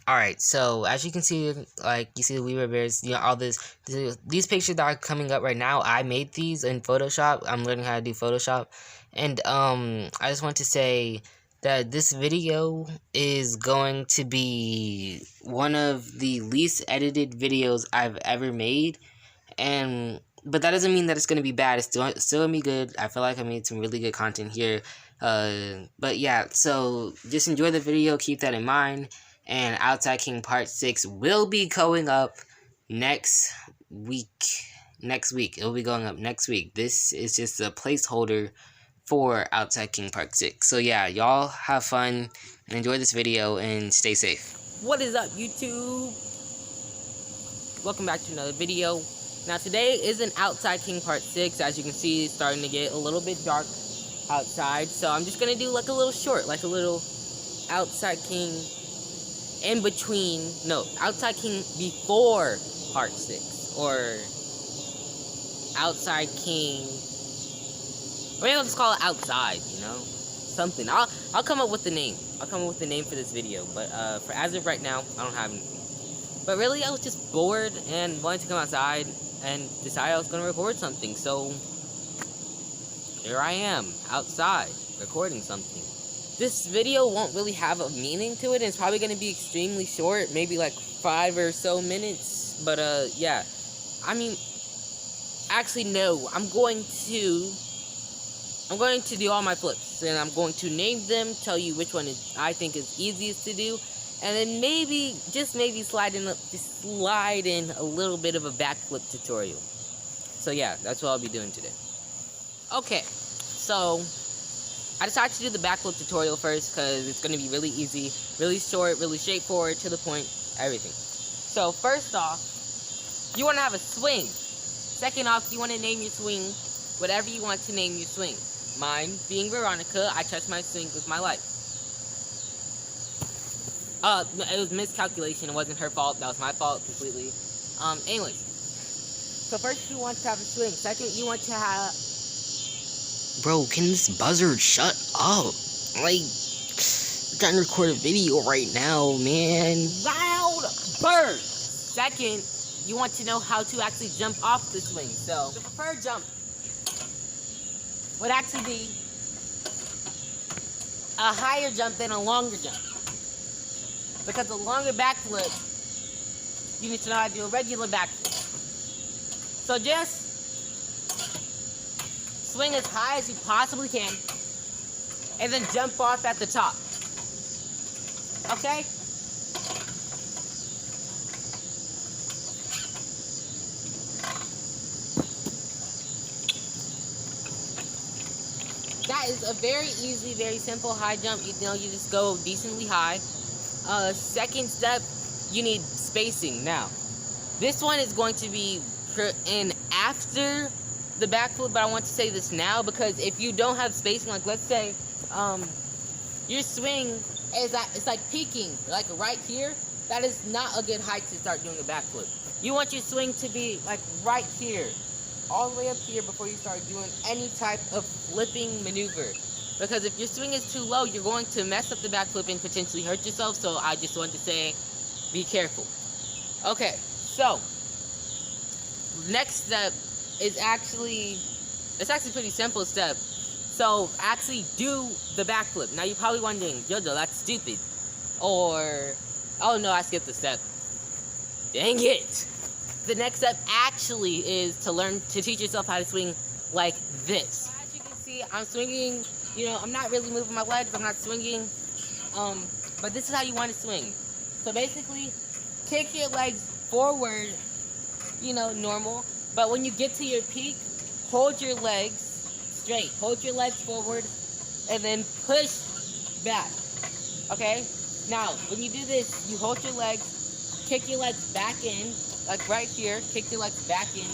Alright, so as you can see, like you see the Weaver Bears, all these pictures that are coming up right now, I made these in Photoshop. I'm learning how to do Photoshop. And I just want to say that this video is going to be one of the least edited videos I've ever made. But that doesn't mean that it's gonna be bad. It's still gonna be good. I feel like I made some really good content here. But yeah, so just enjoy the video, keep that in mind. And Outside King Part 6 will be going up next week. It'll be going up next week. This is just a placeholder for Outside King Part 6. So yeah, y'all have fun and enjoy this video and stay safe. What is up, YouTube? Welcome back to another video. Now today is an Outside King Part 6. As you can see, it's starting to get a little bit dark outside. So I'm just going to do like a little short, like a little Outside King in between, no, Outside King before Part 6, or Outside King, maybe I'll just call it Outside, you know, something. I'll come up with the name. I'll come up with the name for this video, but for as of right now, I don't have anything. But really, I was just bored and wanted to come outside and decided I was going to record something, so here I am, outside, recording something. This video won't really have a meaning to it, and it's probably going to be extremely short, maybe like 5 or so minutes, but yeah. I mean, actually no, I'm going to do all my flips, and I'm going to name them, tell you which one I think is easiest to do, and then maybe, just maybe slide in a little bit of a backflip tutorial. So yeah, that's what I'll be doing today. Okay, so I decided to do the backflip tutorial first because it's going to be really easy, really short, really straightforward, to the point, everything. So first off, you want to have a swing. Second off, you want to name your swing whatever you want to name your swing. Mine being Veronica, I touched my swing with my life. It was miscalculation, it wasn't her fault, that was my fault completely. Anyways. So first you want to have a swing. Second, you want to have... Bro, can this buzzard shut up? Like, I'm trying to record a video right now, man. Loud bird! Second, you want to know how to actually jump off the swing. So, the preferred jump would actually be a higher jump than a longer jump. Because a longer backflip, you need to know how to do a regular backflip. So just swing as high as you possibly can, and then jump off at the top. Okay? That is a very easy, very simple high jump. You know, you just go decently high. Second step, you need spacing. Now, this one is going to be put in after the backflip, but I want to say this now because if you don't have spacing, like let's say your swing is it's like peaking, like right here, that is not a good height to start doing a backflip. You want your swing to be like right here, all the way up here before you start doing any type of flipping maneuver. Because if your swing is too low, you're going to mess up the backflip and potentially hurt yourself, so I just want to say, be careful. Okay, so next step is actually a pretty simple step. So actually do the backflip. Now you're probably wondering, Jojo, that's stupid. Or, oh no, I skipped the step. Dang it. The next step actually is to teach yourself how to swing like this. As you can see, I'm swinging, you know, I'm not really moving my legs, I'm not swinging. But this is how you want to swing. So basically, kick your legs forward, you know, normal. But when you get to your peak, hold your legs straight. Hold your legs forward and then push back. Okay? Now, when you do this, you hold your legs, kick your legs back in, like right here, kick your legs back in.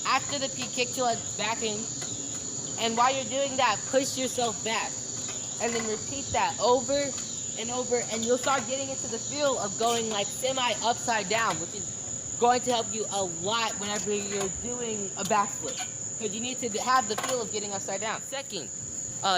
After the peak, kick your legs back in. And while you're doing that, push yourself back. And then repeat that over and over, and you'll start getting into the feel of going like semi-upside down, which is going to help you a lot whenever you're doing a backflip, because you need to have the feel of getting upside down. Second,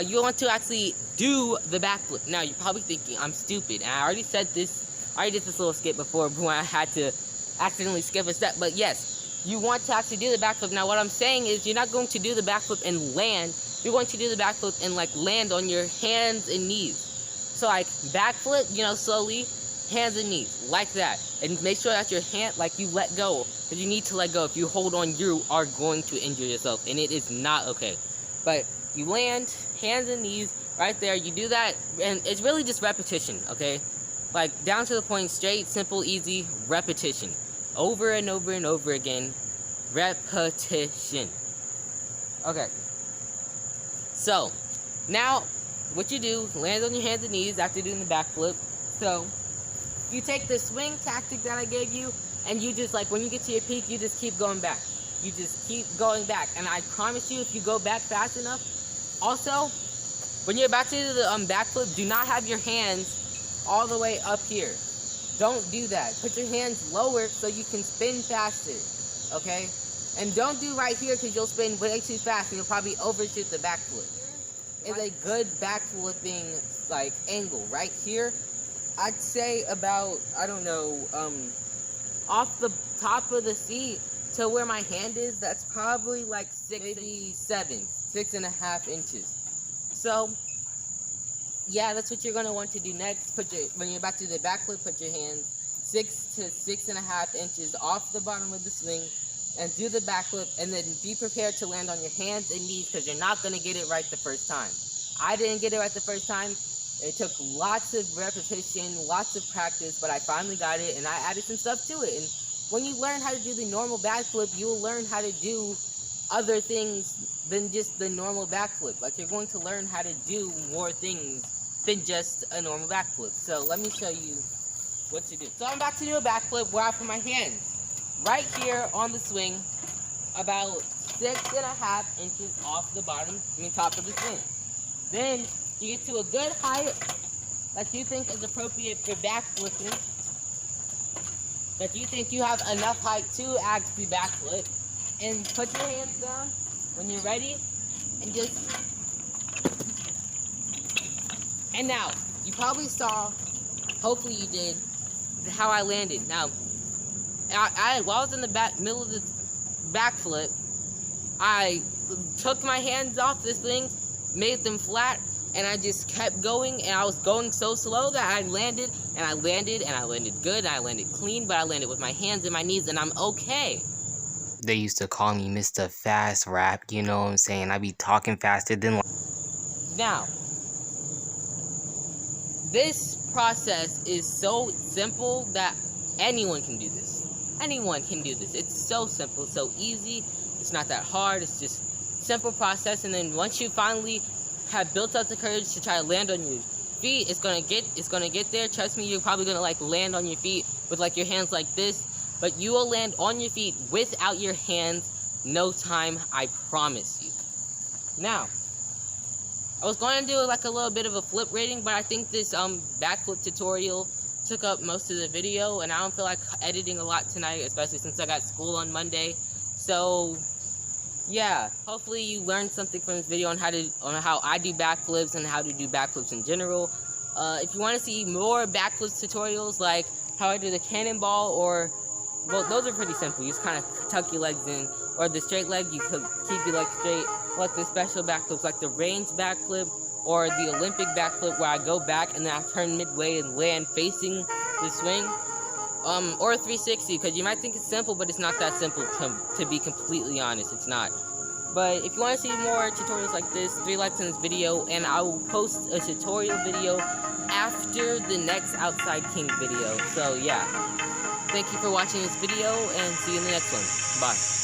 you want to actually do the backflip. Now you're probably thinking I'm stupid, and I already said this I already did this little skip before when I had to accidentally skip a step. But yes, you want to actually do the backflip. Now what I'm saying is you're not going to do the backflip and land. You're going to do the backflip and like land on your hands and knees. So like backflip, you know, slowly, hands and knees, like that. And make sure that your hand, like you let go, because you need to let go. If you hold on, you are going to injure yourself, and it is not okay. But you land, hands and knees, right there. You do that, and it's really just repetition, okay? Like down to the point, straight, simple, easy, repetition. Over and over and over again, repetition. Okay. So, now, what you do, land on your hands and knees after doing the backflip. So, you take the swing tactic that I gave you, and you just, like, when you get to your peak, you just keep going back. You just keep going back. And I promise you, if you go back fast enough, also, when you're about to do the backflip, do not have your hands all the way up here. Don't do that. Put your hands lower so you can spin faster, okay? And don't do right here because you'll spin way too fast and you'll probably overshoot the backflip. It's a good backflipping, like, angle. Right here, I'd say about, I don't know, off the top of the seat to where my hand is, that's probably like 6.5 inches. So, yeah, that's what you're going to want to do next. When you're about to do the backflip, put your hands 6 to 6.5 inches off the bottom of the swing and do the backflip, and then be prepared to land on your hands and knees because you're not going to get it right the first time. I didn't get it right the first time. It took lots of repetition, lots of practice, but I finally got it, and I added some stuff to it. And when you learn how to do the normal backflip, you'll learn how to do other things than just the normal backflip. Like, you're going to learn how to do more things than just a normal backflip. So let me show you what to do. So I'm about to do a backflip where I put my hands right here on the swing, about 6.5 inches off the top of the swing. Then you get to a good height that you think is appropriate for backflipping, that you think you have enough height to actually backflip, and put your hands down when you're ready, and just, and now, you probably saw, hopefully you did, how I landed. Now, while I was in the middle of the backflip, I took my hands off this thing, made them flat, and I just kept going, and I was going so slow that I landed, and I landed good, and I landed clean, but I landed with my hands and my knees, and I'm okay. They used to call me Mr. Fast Rap, you know what I'm saying? I be talking faster than... Now, this process is so simple that anyone can do this. Anyone can do this. It's so simple, so easy. It's not that hard. It's just simple process, and then once you finally have built up the courage to try to land on your feet, it's gonna get there. Trust me, you're probably gonna like land on your feet with like your hands like this, but you will land on your feet without your hands no time, I promise you. Now, I was going to do like a little bit of a flip rating, but I think this backflip tutorial took up most of the video, and I don't feel like editing a lot tonight, especially since I got school on Monday. So yeah, hopefully you learned something from this video on how I do backflips and how to do backflips in general. If you want to see more backflips tutorials, like how I do the cannonball, or, well, those are pretty simple. You just kind of tuck your legs in, or the straight leg, you could keep your legs straight. Like the special backflips, like the range backflip, or the Olympic backflip, where I go back and then I turn midway and land facing the swing. Or a 360, because you might think it's simple, but it's not that simple, to be completely honest, it's not. But if you want to see more tutorials like this, 3 likes on this video, and I will post a tutorial video after the next Outside King video. So yeah, thank you for watching this video, and see you in the next one. Bye.